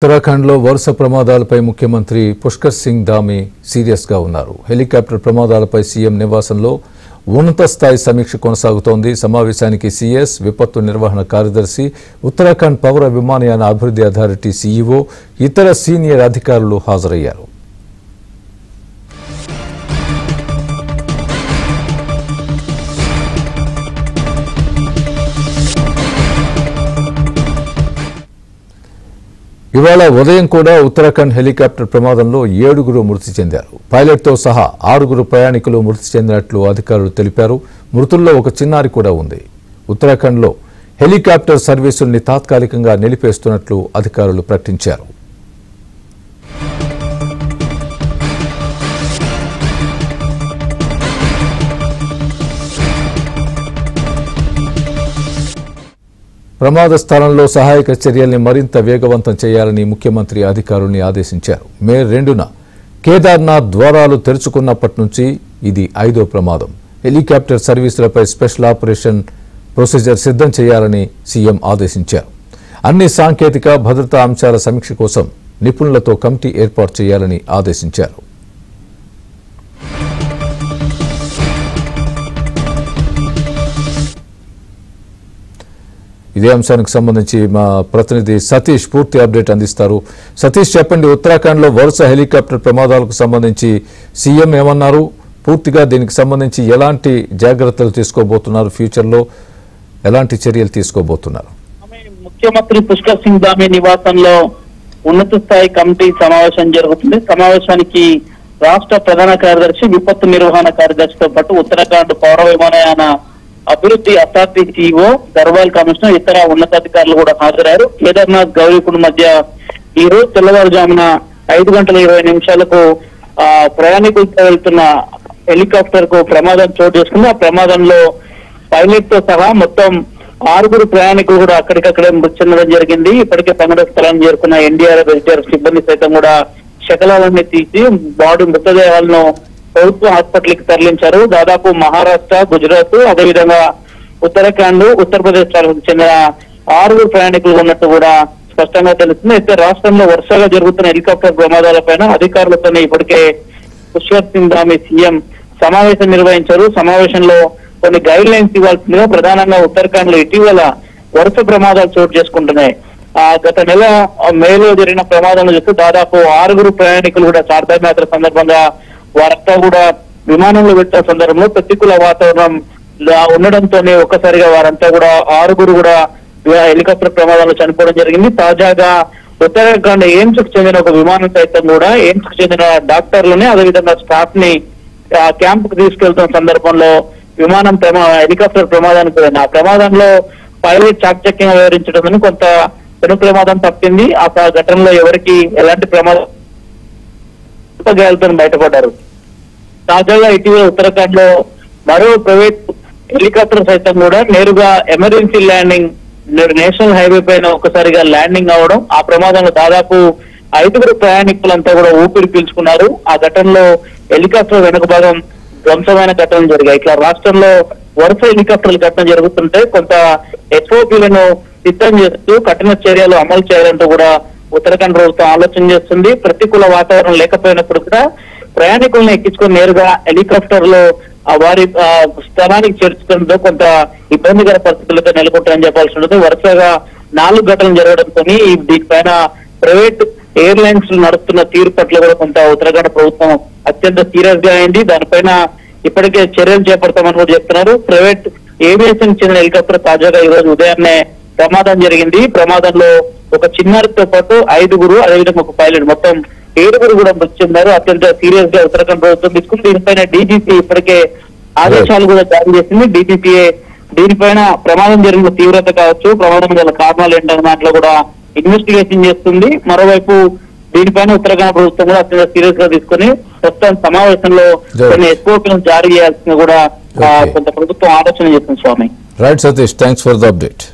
ఉత్తరాఖండ్ లో వరుస ప్రమాదాలపై ముఖ్యమంత్రి పుష్కర్ సింగ్ ధామి సీరియస్ గా ఉన్నారు. హెలికాప్టర్ ప్రమాదాలపై సీఎం నివాసంలో ఉన్నత స్థాయి సమీక్ష కొనసాగుతోంది. సమావేశానికి సీఎస్, విపత్తు నిర్వహణ కార్యదర్శి, ఉత్తరాఖండ్ పౌర విమానయాన అభివృద్ధి అథారిటీ సీఈఓ, ఇతర సీనియర్ అధికారులు హాజరయ్యారు. ఇవాళ ఉదయం కూడా ఉత్తరాఖండ్ హెలికాప్టర్ ప్రమాదంలో 7గురు మృతి చెందారు. పైలట్తో సహా 6గురు ప్రయాణికులు మృతి చెందినట్లు అధికారులు తెలిపారు. మృతుల్లో ఒక చిన్నారి కూడా ఉంది. ఉత్తరాఖండ్లో హెలికాప్టర్ సర్వీసుల్ని తాత్కాలికంగా నిలిపేస్తున్నట్లు అధికారులు ప్రకటించారు. ప్రమాద స్థలంలో సహాయక చర్యల్ని మరింత వేగవంతం చేయాలని ముఖ్యమంత్రి అధికారుల్ని ఆదేశించారు. మే 2న కేదార్నాథ్ ద్వారాలు తెరుచుకున్నప్పటి నుంచి ఇది 5వ ప్రమాదం. హెలికాప్టర్ సర్వీసులపై స్పెషల్ ఆపరేషన్ ప్రొసీజర్ సిద్ధం చేయాలని సీఎం ఆదేశించారు. అన్ని సాంకేతిక భద్రతా అంశాల సమీక్ష కోసం నిపుణులతో కమిటీ ఏర్పాటు చేయాలని ఆదేశించారు. ఇదే అంశానికి సంబంధించి మా ప్రతినిధి సతీష్ పూర్తి అప్డేట్ అందిస్తారు. సతీష్, చెప్పండి, ఉత్తరాఖండ్ లో వరుస హెలికాప్టర్ ప్రమాదాలకు సంబంధించి సీఎం ఏమన్నారు? పూర్తిగా దీనికి సంబంధించి ఎలాంటి జాగ్రత్తలు తీసుకోబోతున్నారు? ఫ్యూచర్ లో ఎలాంటి చర్యలు తీసుకోబోతున్నారు? ముఖ్యమంత్రి పుష్కర్ సింగ్ ధామి నివాసంలో ఉన్నత స్థాయి కమిటీ సమావేశం జరుగుతుంది. సమావేశానికి రాష్ట్ర ప్రధాన కార్యదర్శి, విపత్తు నిర్వహణ కార్యదర్శితో పాటు ఉత్తరాఖండ్ పౌర విమానయాన అభివృద్ధి అథారిటీ సీఈఓ, గర్వాల్ కమిషనర్, ఇతర ఉన్నతాధికారులు కూడా హాజరయ్యారు. కేదార్నాథ్ గౌరీకుండ్ మధ్య ఈ రోజు తెల్లవారుజామున 5:20 ప్రయాణికులతో వెళ్తున్న హెలికాప్టర్ కు ప్రమాదం చోటు చేసుకుంది. ఆ ప్రమాదంలో పైలట్ తో సహా మొత్తం 6గురు ప్రయాణికులు కూడా అక్కడికక్కడే మృతి చెందడం జరిగింది. ఇప్పటికే సంఘటన స్థలాన్ని చేరుకున్న ఎన్డీఆర్ఎఫ్, ఎస్డీఆర్ఎఫ్ సిబ్బంది సైతం కూడా శకలాలన్నీ తీసి మృతదేహాలను ప్రభుత్వ హాస్పిటల్ కి తరలించారు. దాదాపు మహారాష్ట్ర, గుజరాత్, అదేవిధంగా ఉత్తరాఖండ్, ఉత్తరప్రదేశ్ చెందిన 6గురు ప్రయాణికులు ఉన్నట్టు కూడా స్పష్టంగా తెలుస్తుంది. అయితే రాష్ట్రంలో వరుసగా జరుగుతున్న హెలికాప్టర్ ప్రమాదాలపైన అధికారులతోనే ఇప్పటికే పుష్కర్ సింగ్ ధామి సీఎం సమావేశం నిర్వహించారు. సమావేశంలో కొన్ని గైడ్ లైన్స్ ఇవ్వాల్సిందిగా ప్రధానంగా ఉత్తరాఖండ్ లో ఇటీవల వరుస ప్రమాదాలు చోటు చేసుకుంటున్నాయి. గత నెల మేలో జరిగిన ప్రమాదంలో చూస్తే దాదాపు 6గురు ప్రయాణికులు కూడా చార్ధామ్ యాత్ర సందర్భంగా వారంతా కూడా విమానంలో పెట్టిన సందర్భంలో ప్రతికూల వాతావరణం ఉండడంతోనే ఒక్కసారిగా వారంతా కూడా 6గురు కూడా హెలికాప్టర్ ప్రమాదంలో చనిపోవడం జరిగింది. తాజాగా ఉత్తరాఖండ్ ఎయిమ్స్ కు చెందిన ఒక విమానం సైతం కూడా ఎయిమ్స్ కు చెందిన డాక్టర్లని, అదేవిధంగా స్టాఫ్ ని క్యాంప్ కు తీసుకెళ్తున్న సందర్భంలో విమానం హెలికాప్టర్ ప్రమాదానికి పోయింది. ఆ ప్రమాదంలో పైలట్ చాకచక్యంగా వివరించడం కొంత పెను ప్రమాదం తప్పింది. ఆ ఘటనలో ఎవరికి ఎలాంటి ప్రమాదం గాయాలతో బయటపడ్డారు. తాజాగా ఇటీవల ఉత్తరాఖండ్ లో మరో ప్రైవేట్ హెలికాప్టర్ సైతం కూడా నేరుగా ఎమర్జెన్సీ ల్యాండింగ్ నేషనల్ హైవే పైన ఒక్కసారిగా ల్యాండింగ్ అవడం, ఆ ప్రమాదంలో దాదాపు 5గురు ప్రయాణికులంతా కూడా ఊపిరి పీల్చుకున్నారు. ఆ ఘటనలో హెలికాప్టర్ వెనుక భాగం ధ్వంసమైన ఘటనలు జరిగాయి. ఇట్లా రాష్ట్రంలో వరుస హెలికాప్టర్ల ఘటన జరుగుతుంటే కొంత ఎస్ఓపీలను సిద్ధం చేస్తూ కఠిన చర్యలు అమలు చేయాలంటూ కూడా ఉత్తరాఖండ్ ప్రభుత్వం ఆలోచన చేస్తుంది. ప్రతికూల వాతావరణం లేకపోయినప్పుడు కూడా ప్రయాణికులను ఎక్కించుకొని నేరుగా హెలికాప్టర్ లో వారి స్థలానికి చేర్చడంతో కొంత ఇబ్బందికర పరిస్థితులతో నెలకొంటారని చెప్పాల్సి ఉంటుంది. వరుసగా 4 ఘటనలు జరగడంతో దీనిపైన ప్రైవేట్ ఎయిర్లైన్స్ నడుస్తున్న తీరు పట్ల కూడా కొంత ఉత్తరాఖండ్ ప్రభుత్వం అత్యంత సీరియస్ గా అయింది. దానిపైన ఇప్పటికే చర్యలు చేపడతామని కూడా చెప్తున్నారు. ప్రైవేట్ ఏవియేషన్ చెందిన హెలికాప్టర్ తాజాగా ఈ రోజు ఉదయాన్నే ప్రమాదం జరిగింది. ప్రమాదంలో ఒక చిన్నారితో పాటు 5గురు, అదేవిధంగా ఒక పైలట్, మొత్తం 7గురు కూడా మృతి చెందారు. అత్యంత సీరియస్ గా ఉత్తరాఖండ్ ప్రభుత్వం తీసుకుంది. దీనిపైన డీజీపీ ఇప్పటికే ఆదేశాలు కూడా జారీ చేసింది. డీజీపీఏ దీనిపైన ప్రమాదం జరిగిన తీవ్రత కావచ్చు, ప్రమాదం గల కారణాలు ఏంటనే దాంట్లో కూడా ఇన్వెస్టిగేషన్ చేస్తుంది. మరోవైపు దీనిపైన ఉత్తరాఖండ్ ప్రభుత్వం కూడా అత్యంత సీరియస్ గా తీసుకుని ప్రస్తుతం సమావేశంలో కొన్ని ఎస్ఓపీలను జారీ చేయాల్సింది కూడా కొంత ప్రభుత్వం ఆలోచన చేస్తుంది. Swami, right Satish, thanks for the update.